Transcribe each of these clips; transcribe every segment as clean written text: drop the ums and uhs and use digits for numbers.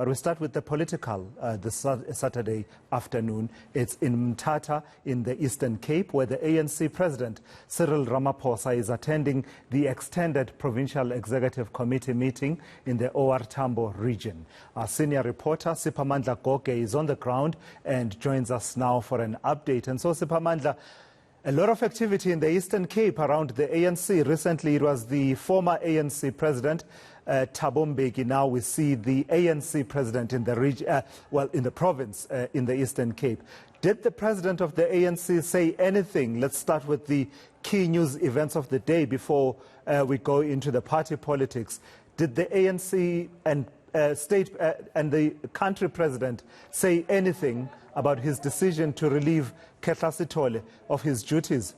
But we start with the political this Saturday afternoon. It's in Mthatha in the Eastern Cape, where the ANC President Cyril Ramaphosa is attending the extended Provincial Executive Committee meeting in the OR Tambo region. Our senior reporter Siphamandla Goge is on the ground and joins us now for an update. And so, Siphamandla, a lot of activity in the Eastern Cape around the ANC. Recently, it was the former ANC President, Thabo Mbeki. Now we see the ANC President in the region, in the province, in the Eastern Cape. Did the President of the ANC say anything? Let's start with the key news events of the day before we go into the party politics. Did the ANC and state and the country president say anything about his decision to relieve Mthatha Sithole of his duties?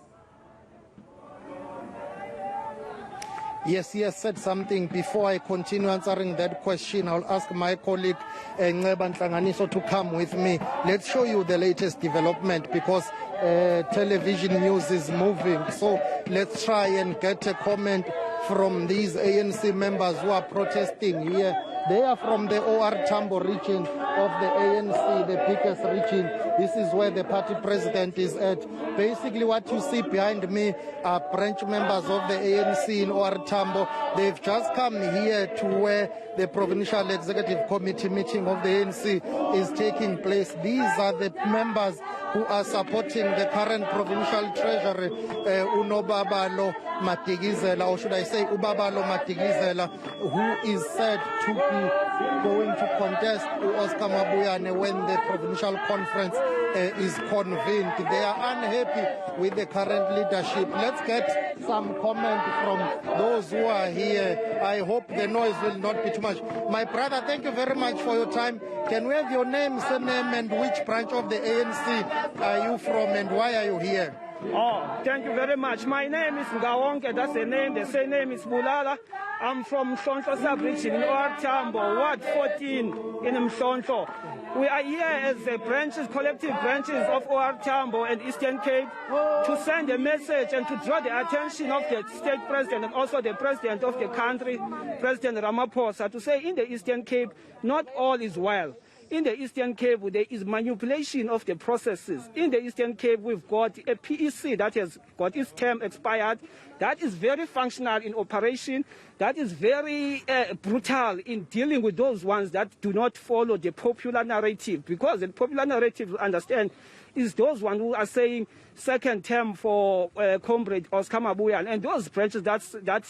Yes, he has said something. Before I continue answering that question, I'll ask my colleague Nceba Ntlanganiso to come with me. Let's show you the latest development, because television news is moving. So let's try and get a comment from these ANC members who are protesting here. They are from the OR Tambo region of the ANC, the biggest region. This is where the party president is at. Basically, what you see behind me are branch members of the ANC in OR Tambo. They've just come here to where the Provincial Executive Committee meeting of the ANC is taking place. These are the members who are supporting the current provincial treasurer, Unobabalo Matigizela, or should I say Ubabalo Matigizela, who is said to be going to contest Oscar Mabuyane when the provincial conference is convened. They are unhappy with the current leadership. Let's get some comment from those who are here. I hope the noise will not be too much. My brother, thank you very much for your time. Can we have your name, surname, and which branch of the ANC are you from, and why are you here? Oh, thank you very much. My name is Ngawonke, that's the name. The surname is Bulala. I'm from Mhlonhlo sub-region in OR Tambo, Ward 14 in Mhlonhlo. We are here as the branches, collective branches of OR Tambo and Eastern Cape to send a message and to draw the attention of the state president and also the president of the country, President Ramaphosa, to say in the Eastern Cape, not all is well. In the Eastern Cape, there is manipulation of the processes. In the Eastern Cape, we've got a PEC that has got its term expired. That is very functional in operation. That is very brutal in dealing with those ones that do not follow the popular narrative. Because the popular narrative, you understand, is those ones who are saying second term for Comrade Oscar Mabuyane, and those branches that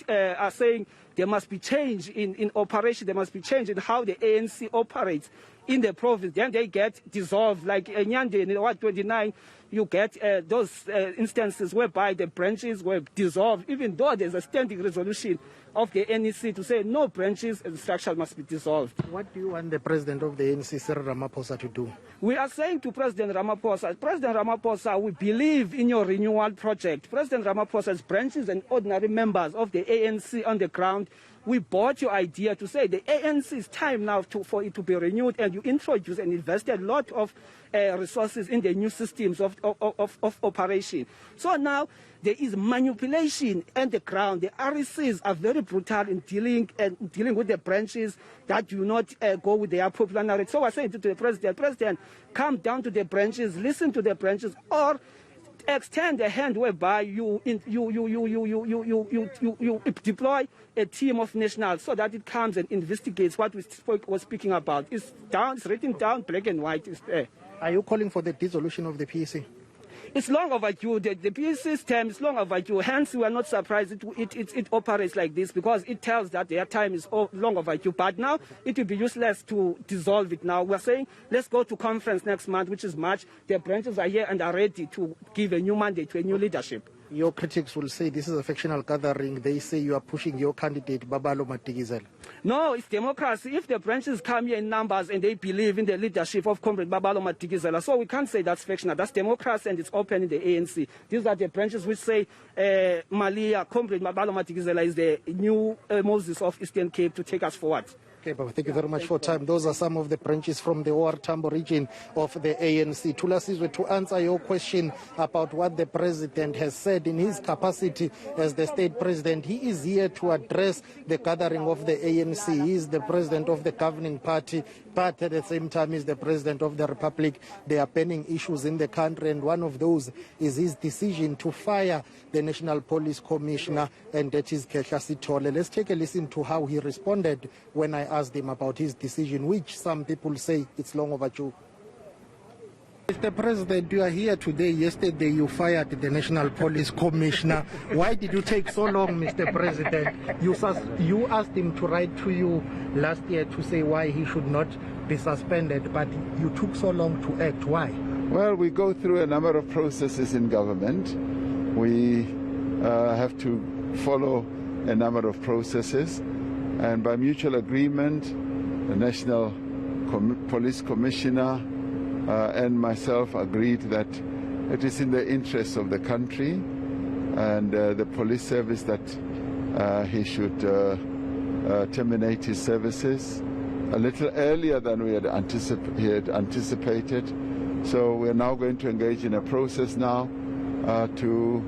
are saying there must be change in operation, there must be change in how the ANC operates in the province. Then they get dissolved, like Nyande in Ward 29, you get those instances whereby the branches were dissolved, even though there's a standing resolution of the NEC to say no branches and structure must be dissolved. What do you want the president of the ANC, Cyril Ramaphosa, to do? We are saying to President Ramaphosa, we believe in your renewal project. President Ramaphosa's branches and ordinary members of the ANC on the ground, we bought your idea to say the ANC is time now for it to be renewed, and you introduced and invested a lot of resources in the new systems of operation. So now there is manipulation on the ground. The RECs are very brutal in dealing with the branches that do not go with their popular narrative. So I say to the President, come down to the branches, listen to the branches, or extend a hand whereby you deploy a team of nationals so that it comes and investigates what we were speaking about. It's written down, black and white is there. Are you calling for the dissolution of the PEC? It's long overdue. The PEC's term is long overdue. Hence, we are not surprised it operates like this, because it tells that their time is long overdue. But now, it will be useless to dissolve it now. We're saying, let's go to conference next month, which is March. The branches are here and are ready to give a new mandate to a new leadership. Your critics will say this is a factional gathering. They say you are pushing your candidate, Babalo Matigizela. No, it's democracy. If the branches come here in numbers and they believe in the leadership of Comrade Babalo Matigizela, so we can't say that's factional. That's democracy, and it's open in the ANC. These are the branches which say Malia, Comrade Babalo Matigizela is the new Moses of Eastern Cape to take us forward. Okay, but thank you very much for time. Those are some of the branches from the OR Tambo region of the ANC. Thulasizwe, to answer your question about what the president has said in his capacity as the state president, he is here to address the gathering of the ANC. He is the president of the governing party, but at the same time is the president of the republic. There are pending issues in the country, and one of those is his decision to fire the National Police Commissioner, and that is Kehla Sithole. Let's take a listen to how he responded when I asked him about his decision, which some people say it's long overdue. Mr. President, you are here today. Yesterday you fired the National Police Commissioner. Why did you take so long, Mr. President? You asked him to write to you last year to say why he should not be suspended, but you took so long to act. Why? Well, we go through a number of processes in government. We have to follow a number of processes, and by mutual agreement, the National Police Commissioner and myself agreed that it is in the interest of the country and the police service that he should terminate his services a little earlier than he had anticipated. So we are now going to engage in a process now to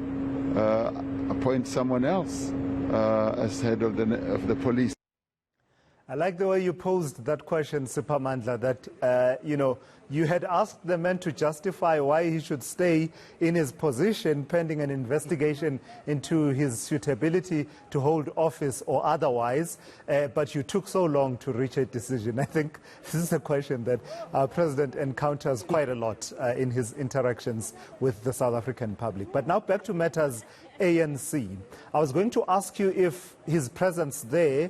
appoint someone else as head of the police. I like the way you posed that question, Siphamandla, that, you had asked the man to justify why he should stay in his position pending an investigation into his suitability to hold office or otherwise, but you took so long to reach a decision. I think this is a question that our president encounters quite a lot in his interactions with the South African public. But now back to matters ANC. I was going to ask you if his presence there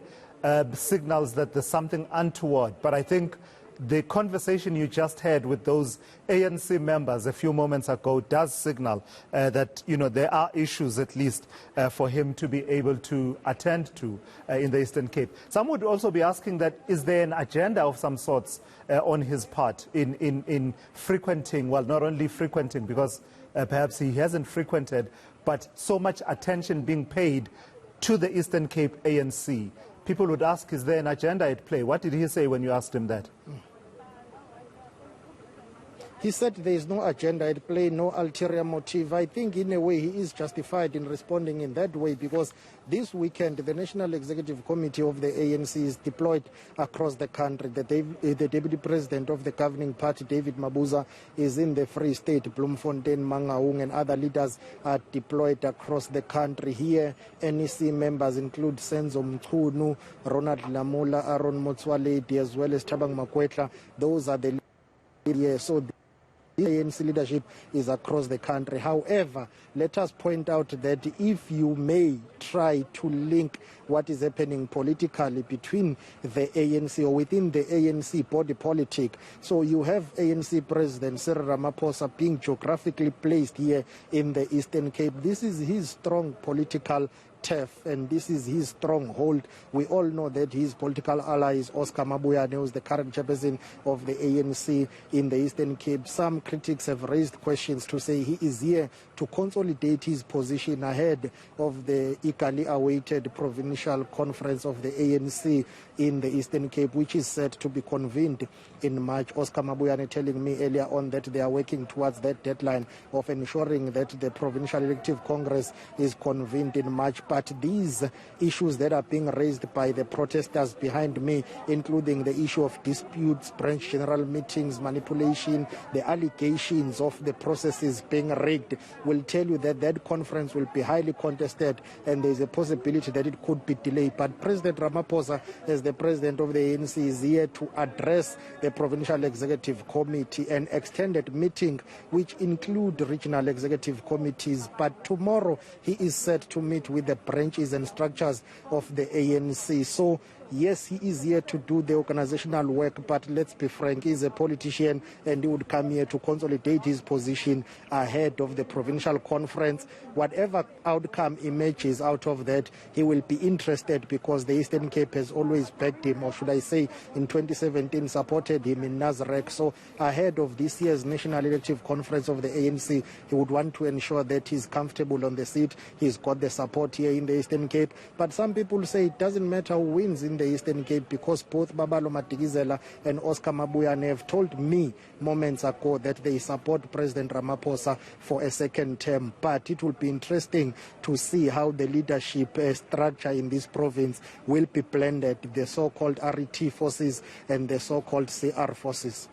signals that there's something untoward, but I think the conversation you just had with those ANC members a few moments ago does signal that there are issues at least for him to be able to attend to in the Eastern Cape. Some would also be asking that, is there an agenda of some sorts on his part in frequenting, well, not only frequenting, because perhaps he hasn't frequented, but so much attention being paid to the Eastern Cape ANC. People would ask, is there an agenda at play? What did he say when you asked him that? He said there is no agenda at play, no ulterior motive. I think in a way he is justified in responding in that way, because this weekend the National Executive Committee of the ANC is deployed across the country. The Deputy President of the governing party, David Mabuza, is in the Free State. Bloemfontein, Mangaung and other leaders are deployed across the country. Here, NEC members include Senzo Mchunu, Ronald Lamola, Aaron Motswaledi, as well as Thabang Makwetla. Those are the leaders. So the ANC leadership is across the country. However, let us point out that if you may try to link what is happening politically between the ANC or within the ANC body politic, so you have ANC President Cyril Ramaphosa being geographically placed here in the Eastern Cape. This is his strong political turf, and this is his stronghold. We all know that his political ally is Oscar Mabuyane, who is the current chairperson of the ANC in the Eastern Cape. Some critics have raised questions to say he is here to consolidate his position ahead of the eagerly awaited provincial conference of the ANC in the Eastern Cape, which is set to be convened in March. Oscar Mabuyane telling me earlier on that they are working towards that deadline of ensuring that the Provincial Executive Congress is convened in March. But these issues that are being raised by the protesters behind me, including the issue of disputes, branch general meetings, manipulation, the allegations of the processes being rigged, will tell you that that conference will be highly contested and there is a possibility that it could be delayed. But President Ramaphosa, as the president of the ANC, is here to address the Provincial Executive Committee, an extended meeting which include regional executive committees. But tomorrow he is set to meet with the branches and structures of the ANC. So yes, he is here to do the organizational work, but let's be frank, he's a politician and he would come here to consolidate his position ahead of the provincial conference. Whatever outcome emerges out of that, he will be interested, because the Eastern Cape has always backed him, or should I say in 2017 supported him in Nazareth. So ahead of this year's National Elective Conference of the ANC, he would want to ensure that he's comfortable on the seat, he's got the support here in the Eastern Cape. But some people say it doesn't matter who wins in in the Eastern Cape, because both Babalo Matikizela and Oscar Mabuyane have told me moments ago that they support President Ramaphosa for a second term. But it will be interesting to see how the leadership structure in this province will be blended, the so-called RET forces and the so-called CR forces.